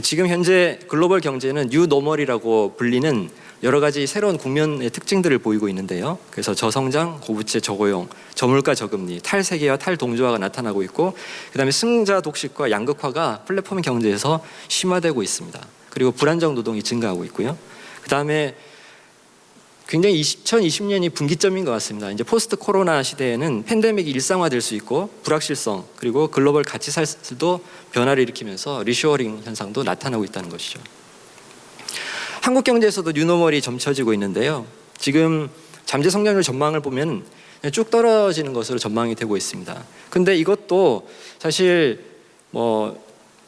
지금 현재 글로벌 경제는 뉴 노멀이라고 불리는 여러 가지 새로운 국면의 특징들을 보이고 있는데요. 그래서 저성장, 고부채, 저고용, 저물가, 저금리, 탈세계와 탈동조화가 나타나고 있고 그다음에 승자 독식과 양극화가 플랫폼 경제에서 심화되고 있습니다. 그리고 불안정 노동이 증가하고 있고요. 그다음에 굉장히 2020년이 분기점인 것 같습니다. 이제 포스트 코로나 시대에는 팬데믹이 일상화될 수 있고 불확실성 그리고 글로벌 가치 사슬도 변화를 일으키면서 리쇼어링 현상도 나타나고 있다는 것이죠. 한국 경제에서도 뉴노멀이 점쳐지고 있는데요. 지금 잠재 성장률 전망을 보면 쭉 떨어지는 것으로 전망이 되고 있습니다. 근데 이것도 사실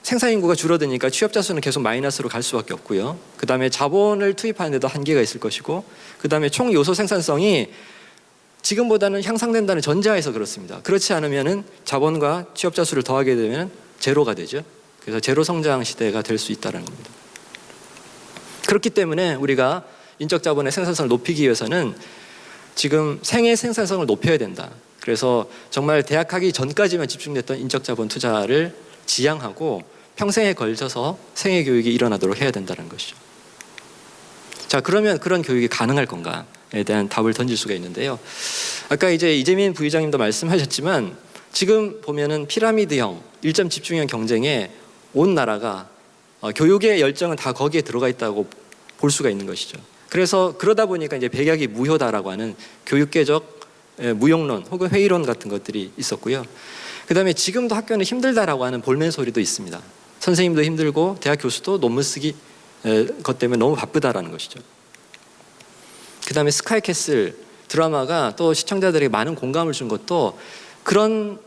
생산 인구가 줄어드니까 취업자 수는 계속 마이너스로 갈 수밖에 없고요. 그다음에 자본을 투입하는 데도 한계가 있을 것이고 그다음에 총 요소 생산성이 지금보다는 향상된다는 전제하에서 그렇습니다. 그렇지 않으면은 자본과 취업자 수를 더하게 되면 제로가 되죠. 그래서 제로 성장 시대가 될 수 있다는 겁니다. 그렇기 때문에 우리가 인적 자본의 생산성을 높이기 위해서는 지금 생애 생산성을 높여야 된다. 그래서 정말 대학 가기 전까지만 집중됐던 인적 자본 투자를 지양하고 평생에 걸쳐서 생애 교육이 일어나도록 해야 된다는 것이죠. 자, 그러면 그런 교육이 가능할 건가에 대한 답을 던질 수가 있는데요. 아까 이제 이재민 부의장님도 말씀하셨지만 지금 보면은 피라미드형, 일점 집중형 경쟁에 온 나라가 교육의 열정은 다 거기에 들어가 있다고 볼 수가 있는 것이죠. 그래서 그러다 보니까 이제 백약이 무효다라고 하는 교육계적 무용론 혹은 회의론 같은 것들이 있었고요. 그다음에 지금도 학교는 힘들다라고 하는 볼멘 소리도 있습니다. 선생님도 힘들고 대학 교수도 논문 쓰기 것 때문에 너무 바쁘다라는 것이죠. 그다음에 스카이캐슬 드라마가 또 시청자들에게 많은 공감을 준 것도 그런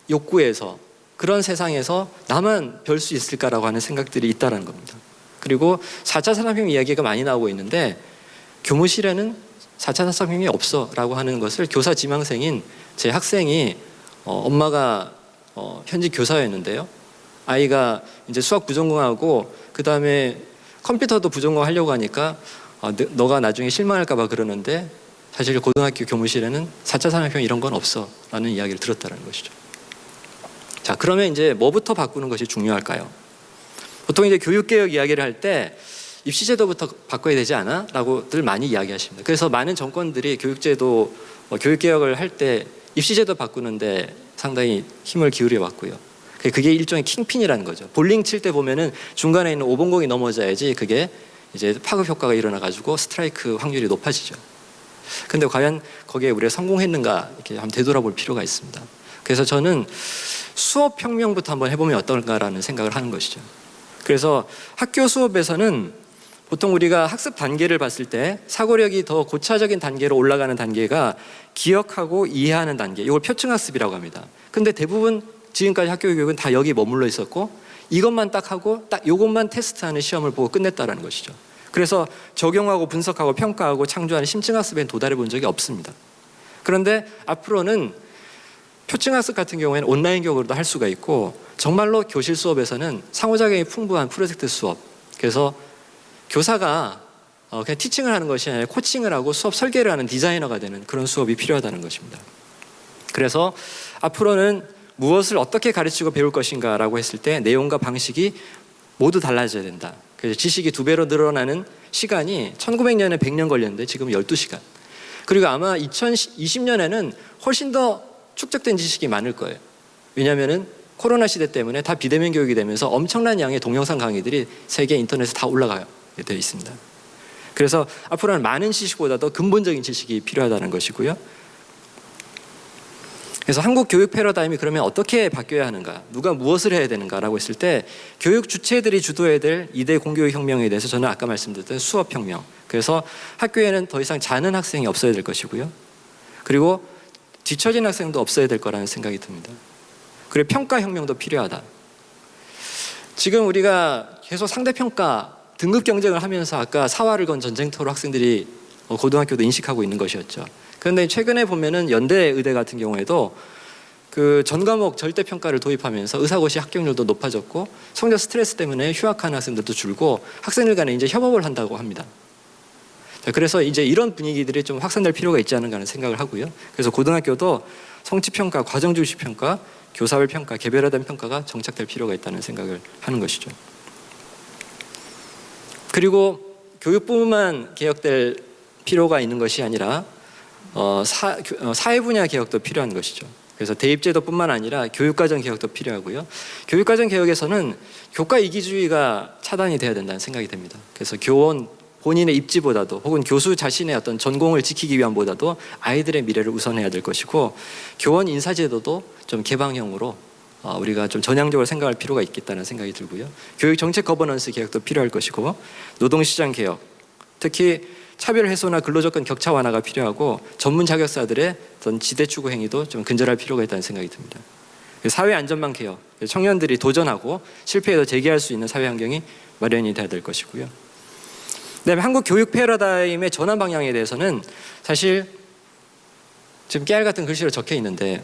욕구에서 그런 세상에서 나만 별 수 있을까라고 하는 생각들이 있다는 겁니다. 그리고 4차 산업혁명 이야기가 많이 나오고 있는데 교무실에는 4차 산업혁명이 없어라고 하는 것을 교사 지망생인 제 학생이 엄마가 현직 교사였는데요. 아이가 이제 수학 부전공하고 그 다음에 컴퓨터도 부전공 하려고 하니까 너가 나중에 실망할까 봐 그러는데 사실 고등학교 교무실에는 4차 산업혁명 이런 건 없어라는 이야기를 들었다는 것이죠. 자, 그러면 이제 뭐부터 바꾸는 것이 중요할까요? 보통 이제 교육개혁 이야기를 할 때 입시제도부터 바꿔야 되지 않아? 라고들 많이 이야기하십니다. 그래서 많은 정권들이 교육제도, 교육개혁을 할 때 입시제도 바꾸는데 상당히 힘을 기울여 왔고요. 그게 일종의 킹핀이라는 거죠. 볼링 칠 때 보면은 중간에 있는 5번공이 넘어져야지 그게 이제 파급 효과가 일어나가지고 스트라이크 확률이 높아지죠. 근데 과연 거기에 우리가 성공했는가 이렇게 한번 되돌아볼 필요가 있습니다. 그래서 저는 수업 혁명부터 한번 해보면 어떨까라는 생각을 하는 것이죠. 그래서 학교 수업에서는 보통 우리가 학습 단계를 봤을 때 사고력이 더 고차적인 단계로 올라가는 단계가 기억하고 이해하는 단계, 이걸 표층학습이라고 합니다. 근데 대부분 지금까지 학교 교육은 다 여기 머물러 있었고 이것만 딱 하고 딱 이것만 테스트하는 시험을 보고 끝냈다라는 것이죠. 그래서 적용하고 분석하고 평가하고 창조하는 심층학습에 도달해 본 적이 없습니다. 그런데 앞으로는 표층학습 같은 경우에는 온라인 교육으로도 할 수가 있고 정말로 교실 수업에서는 상호작용이 풍부한 프로젝트 수업, 그래서 교사가 그냥 티칭을 하는 것이 아니라 코칭을 하고 수업 설계를 하는 디자이너가 되는 그런 수업이 필요하다는 것입니다. 그래서 앞으로는 무엇을 어떻게 가르치고 배울 것인가라고 했을 때 내용과 방식이 모두 달라져야 된다. 그래서 지식이 2배로 늘어나는 시간이 1900년에 100년 걸렸는데 지금 12시간. 그리고 아마 2020년에는 훨씬 더 축적된 지식이 많을 거예요. 왜냐하면은 코로나 시대 때문에 다 비대면 교육이 되면서 엄청난 양의 동영상 강의들이 세계 인터넷에 다 올라가요. 되어 있습니다. 그래서 앞으로는 많은 지식보다도 근본적인 지식이 필요하다는 것이고요. 그래서 한국 교육 패러다임이 그러면 어떻게 바뀌어야 하는가, 누가 무엇을 해야 되는가라고 했을 때 교육 주체들이 주도해야 될 2대 공교육 혁명에 대해서 저는 아까 말씀드렸던 수업 혁명, 그래서 학교에는 더 이상 자는 학생이 없어야 될 것이고요. 그리고 뒤처진 학생도 없어야 될 거라는 생각이 듭니다. 그리고 평가 혁명도 필요하다. 지금 우리가 계속 상대평가 등급 경쟁을 하면서 아까 사활을 건 전쟁터로 학생들이 고등학교도 인식하고 있는 것이었죠. 그런데 최근에 보면은 연대 의대 같은 경우에도 그 전 과목 절대 평가를 도입하면서 의사고시 합격률도 높아졌고 성적 스트레스 때문에 휴학하는 학생들도 줄고 학생들 간에 이제 협업을 한다고 합니다. 자, 그래서 이제 이런 분위기들이 좀 확산될 필요가 있지 않은가 하는 생각을 하고요. 그래서 고등학교도 성취평가, 과정중시평가, 교사별 평가, 개별화된 평가가 정착될 필요가 있다는 생각을 하는 것이죠. 그리고 교육부만 개혁될 필요가 있는 것이 아니라 사회 분야 개혁도 필요한 것이죠. 그래서 대입제도뿐만 아니라 교육과정 개혁도 필요하고요. 교육과정 개혁에서는 교과 이기주의가 차단이 돼야 된다는 생각이 듭니다. 그래서 교원 본인의 입지보다도 혹은 교수 자신의 어떤 전공을 지키기 위함보다도 아이들의 미래를 우선해야 될 것이고, 교원 인사제도도 좀 개방형으로 우리가 좀 전향적으로 생각할 필요가 있겠다는 생각이 들고요. 교육 정책 거버넌스 개혁도 필요할 것이고, 노동시장 개혁, 특히 차별 해소나 근로조건 격차 완화가 필요하고 전문 자격사들의 어떤 지대 추구 행위도 좀 근절할 필요가 있다는 생각이 듭니다. 사회 안전망 개혁, 청년들이 도전하고 실패해도 재기할 수 있는 사회 환경이 마련이 돼야 될 것이고요. 그다음에 한국 교육 패러다임의 전환 방향에 대해서는 사실 지금 깨알 같은 글씨로 적혀 있는데,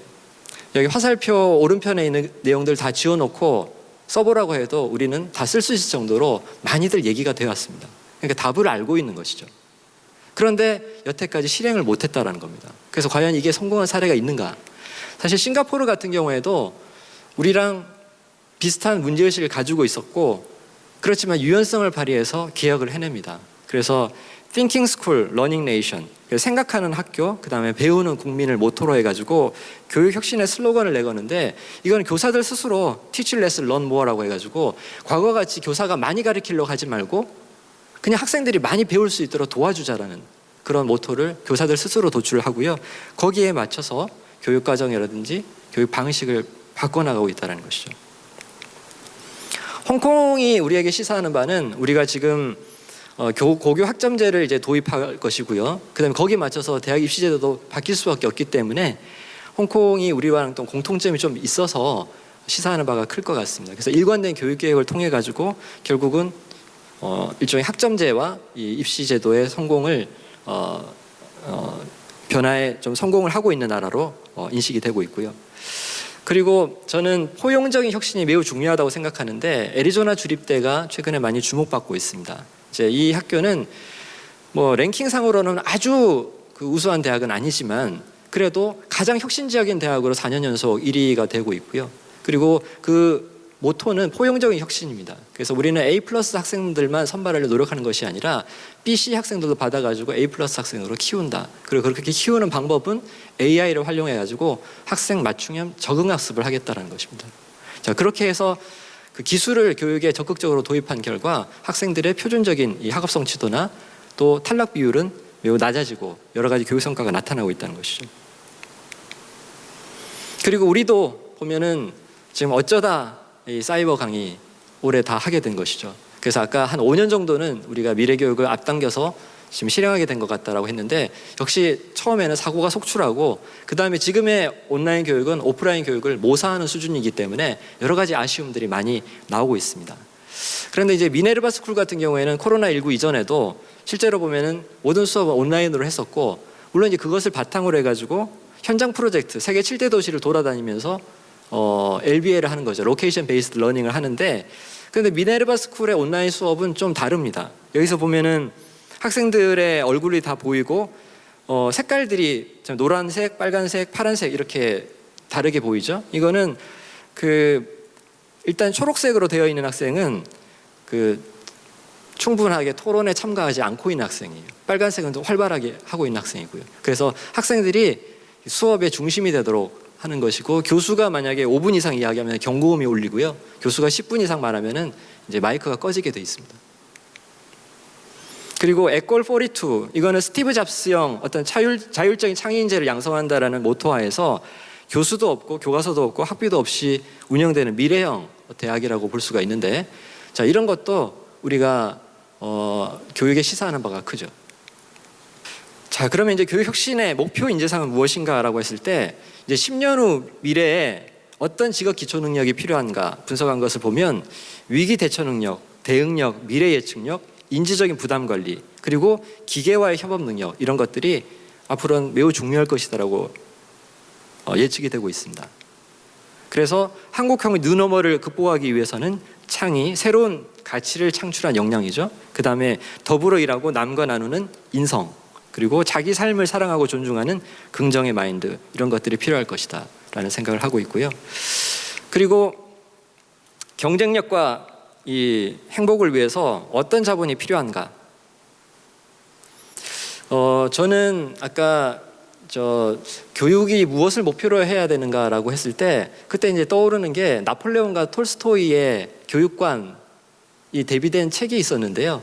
여기 화살표 오른편에 있는 내용들 다 지워놓고 써보라고 해도 우리는 다 쓸 수 있을 정도로 많이들 얘기가 되어 왔습니다. 그러니까 답을 알고 있는 것이죠. 그런데 여태까지 실행을 못했다라는 겁니다. 그래서 과연 이게 성공한 사례가 있는가? 사실 싱가포르 같은 경우에도 우리랑 비슷한 문제의식을 가지고 있었고, 그렇지만 유연성을 발휘해서 개혁을 해냅니다. 그래서 Thinking School, Learning Nation, 생각하는 학교, 그 다음에 배우는 국민을 모토로 해가지고 교육 혁신의 슬로건을 내거는데, 이건 교사들 스스로 Teach less, learn more라고 해가지고 과거같이 교사가 많이 가르치려고 하지 말고 그냥 학생들이 많이 배울 수 있도록 도와주자라는 그런 모토를 교사들 스스로 도출을 하고요. 거기에 맞춰서 교육 과정이라든지 교육 방식을 바꿔나가고 있다는 것이죠. 홍콩이 우리에게 시사하는 바는 우리가 지금 고교 학점제를 이제 도입할 것이고요. 그다음에 거기에 맞춰서 대학 입시 제도도 바뀔 수밖에 없기 때문에 홍콩이 우리와는 또 공통점이 좀 있어서 시사하는 바가 클 것 같습니다. 그래서 일관된 교육 계획을 통해 가지고 결국은 일종의 학점제와 이 입시 제도의 성공을 변화에 좀 성공을 하고 있는 나라로 인식이 되고 있고요. 그리고 저는 포용적인 혁신이 매우 중요하다고 생각하는데, 애리조나 주립대가 최근에 많이 주목받고 있습니다. 이제 이 학교는 뭐 랭킹상으로는 아주 우수한 대학은 아니지만 그래도 가장 혁신적인 대학으로 4년 연속 1위가 되고 있고요. 그리고 그 모토는 포용적인 혁신입니다. 그래서 우리는 A+ 학생들만 선발하려 노력하는 것이 아니라 B, C 학생들도 받아가지고 A+ 학생으로 키운다. 그리고 그렇게 키우는 방법은 AI를 활용해가지고 학생 맞춤형 적응 학습을 하겠다는 것입니다. 자, 그렇게 해서 그 기술을 교육에 적극적으로 도입한 결과 학생들의 표준적인 이 학업 성취도나 또 탈락 비율은 매우 낮아지고 여러 가지 교육 성과가 나타나고 있다는 것이죠. 그리고 우리도 보면은 지금 어쩌다 이 사이버 강의 올해 다 하게 된 것이죠. 그래서 아까 한 5년 정도는 우리가 미래 교육을 앞당겨서 지금 실행하게 된 것 같다라고 했는데, 역시 처음에는 사고가 속출하고 그 다음에 지금의 온라인 교육은 오프라인 교육을 모사하는 수준이기 때문에 여러 가지 아쉬움들이 많이 나오고 있습니다. 그런데 이제 미네르바 스쿨 같은 경우에는 코로나19 이전에도 실제로 보면은 모든 수업은 온라인으로 했었고, 물론 이제 그것을 바탕으로 해가지고 현장 프로젝트 세계 7대 도시를 돌아다니면서 LBL을 하는 거죠. 로케이션 베이스드 러닝을 하는데, 그런데 미네르바 스쿨의 온라인 수업은 좀 다릅니다. 여기서 보면은 학생들의 얼굴이 다 보이고 색깔들이 노란색, 빨간색, 파란색 이렇게 다르게 보이죠. 이거는 일단 초록색으로 되어 있는 학생은 충분하게 토론에 참가하지 않고 있는 학생이에요. 빨간색은 좀 활발하게 하고 있는 학생이고요. 그래서 학생들이 수업의 중심이 되도록 하는 것이고, 교수가 만약에 5분 이상 이야기하면 경고음이 울리고요. 교수가 10분 이상 말하면은 이제 마이크가 꺼지게 돼 있습니다. 그리고 에콜 42 이거는 스티브 잡스형 어떤 자율적인 창의 인재를 양성한다라는 모토하에서 교수도 없고 교과서도 없고 학비도 없이 운영되는 미래형 대학이라고 볼 수가 있는데, 자, 이런 것도 우리가 교육에 시사하는 바가 크죠. 자, 그러면 이제 교육 혁신의 목표 인재상은 무엇인가라고 했을 때, 이제 10년 후 미래에 어떤 직업 기초 능력이 필요한가 분석한 것을 보면 위기 대처 능력, 대응력, 미래 예측력, 인지적인 부담 관리, 그리고 기계와의 협업 능력, 이런 것들이 앞으로는 매우 중요할 것이다라고 예측이 되고 있습니다. 그래서 한국형의 뉴노멀을 극복하기 위해서는 창의, 새로운 가치를 창출한 역량이죠. 그 다음에 더불어 일하고 남과 나누는 인성, 그리고 자기 삶을 사랑하고 존중하는 긍정의 마인드, 이런 것들이 필요할 것이다 라는 생각을 하고 있고요. 그리고 경쟁력과 이 행복을 위해서 어떤 자본이 필요한가? 저는 아까 교육이 무엇을 목표로 해야 되는가라고 했을 때, 그때 이제 떠오르는 게 나폴레옹과 톨스토이의 교육관이 대비된 책이 있었는데요.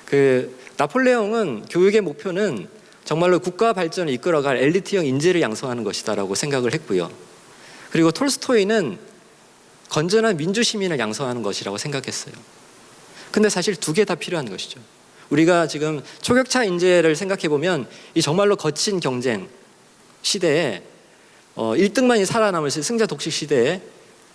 그 나폴레옹은 교육의 목표는 정말로 국가 발전을 이끌어갈 엘리트형 인재를 양성하는 것이다라고 생각을 했고요. 그리고 톨스토이는 건전한 민주 시민을 양성하는 것이라고 생각했어요. 근데 사실 두 개 다 필요한 것이죠. 우리가 지금 초격차 인재를 생각해 보면 이 정말로 거친 경쟁 시대에 1등만이 살아남을 승자 독식 시대에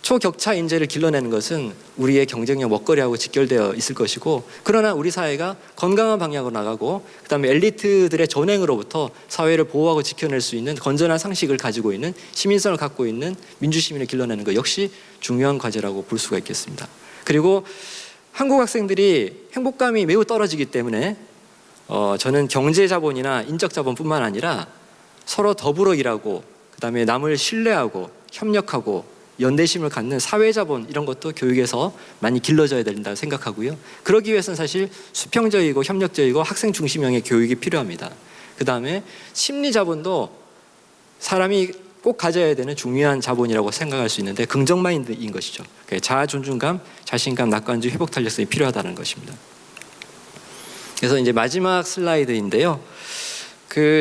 초격차 인재를 길러내는 것은 우리의 경쟁력 먹거리하고 직결되어 있을 것이고, 그러나 우리 사회가 건강한 방향으로 나가고 그다음에 엘리트들의 전횡으로부터 사회를 보호하고 지켜낼 수 있는 건전한 상식을 가지고 있는 시민성을 갖고 있는 민주시민을 길러내는 것 역시 중요한 과제라고 볼 수가 있겠습니다. 그리고 한국 학생들이 행복감이 매우 떨어지기 때문에 저는 경제 자본이나 인적 자본뿐만 아니라 서로 더불어 일하고 그다음에 남을 신뢰하고 협력하고 연대심을 갖는 사회자본, 이런 것도 교육에서 많이 길러져야 된다고 생각하고요. 그러기 위해서는 사실 수평적이고 협력적이고 학생 중심형의 교육이 필요합니다. 그 다음에 심리자본도 사람이 꼭 가져야 되는 중요한 자본이라고 생각할 수 있는데 긍정 마인드인 것이죠. 자아 존중감, 자신감, 낙관주의, 회복 탄력성이 필요하다는 것입니다. 그래서 이제 마지막 슬라이드인데요.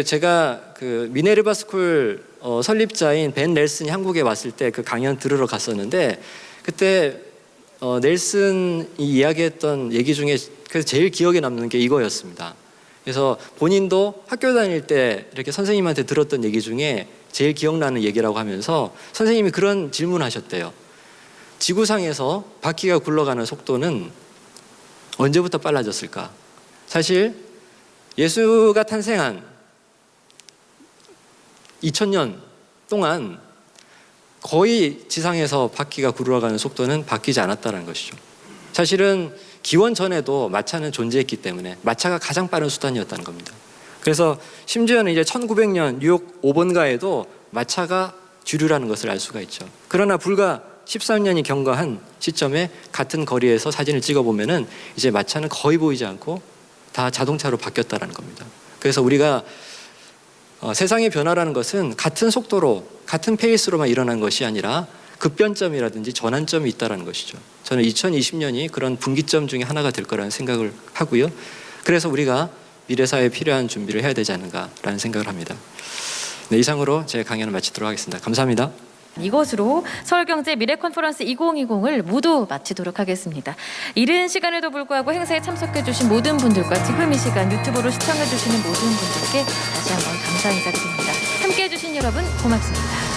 제가 미네르바 스쿨 설립자인 벤 넬슨이 한국에 왔을 때 그 강연 들으러 갔었는데, 그때 넬슨이 이야기했던 얘기 중에 그래서 제일 기억에 남는 게 이거였습니다. 그래서 본인도 학교 다닐 때 이렇게 선생님한테 들었던 얘기 중에 제일 기억나는 얘기라고 하면서 선생님이 그런 질문하셨대요. 지구상에서 바퀴가 굴러가는 속도는 언제부터 빨라졌을까? 사실 예수가 탄생한 2000년 동안 거의 지상에서 바퀴가 굴러가는 속도는 바뀌지 않았다는 것이죠. 사실은 기원 전에도 마차는 존재했기 때문에 마차가 가장 빠른 수단이었다는 겁니다. 그래서 심지어는 이제 1900년 뉴욕 5번가에도 마차가 주류라는 것을 알 수가 있죠. 그러나 불과 13년이 경과한 시점에 같은 거리에서 사진을 찍어보면은 이제 마차는 거의 보이지 않고 다 자동차로 바뀌었다는 겁니다. 그래서 우리가 세상의 변화라는 것은 같은 속도로 같은 페이스로만 일어난 것이 아니라 급변점이라든지 전환점이 있다는 것이죠. 저는 2020년이 그런 분기점 중에 하나가 될 거라는 생각을 하고요. 그래서 우리가 미래 사회에 필요한 준비를 해야 되지 않는가라는 생각을 합니다. 네, 이상으로 제 강연을 마치도록 하겠습니다. 감사합니다. 이것으로 서울경제 미래 컨퍼런스 2020을 모두 마치도록 하겠습니다. 이른 시간에도 불구하고 행사에 참석해 주신 모든 분들과 지금 이 시간 유튜브로 시청해 주시는 모든 분들께 다시 한번 감사 인사드립니다. 함께해 주신 여러분 고맙습니다.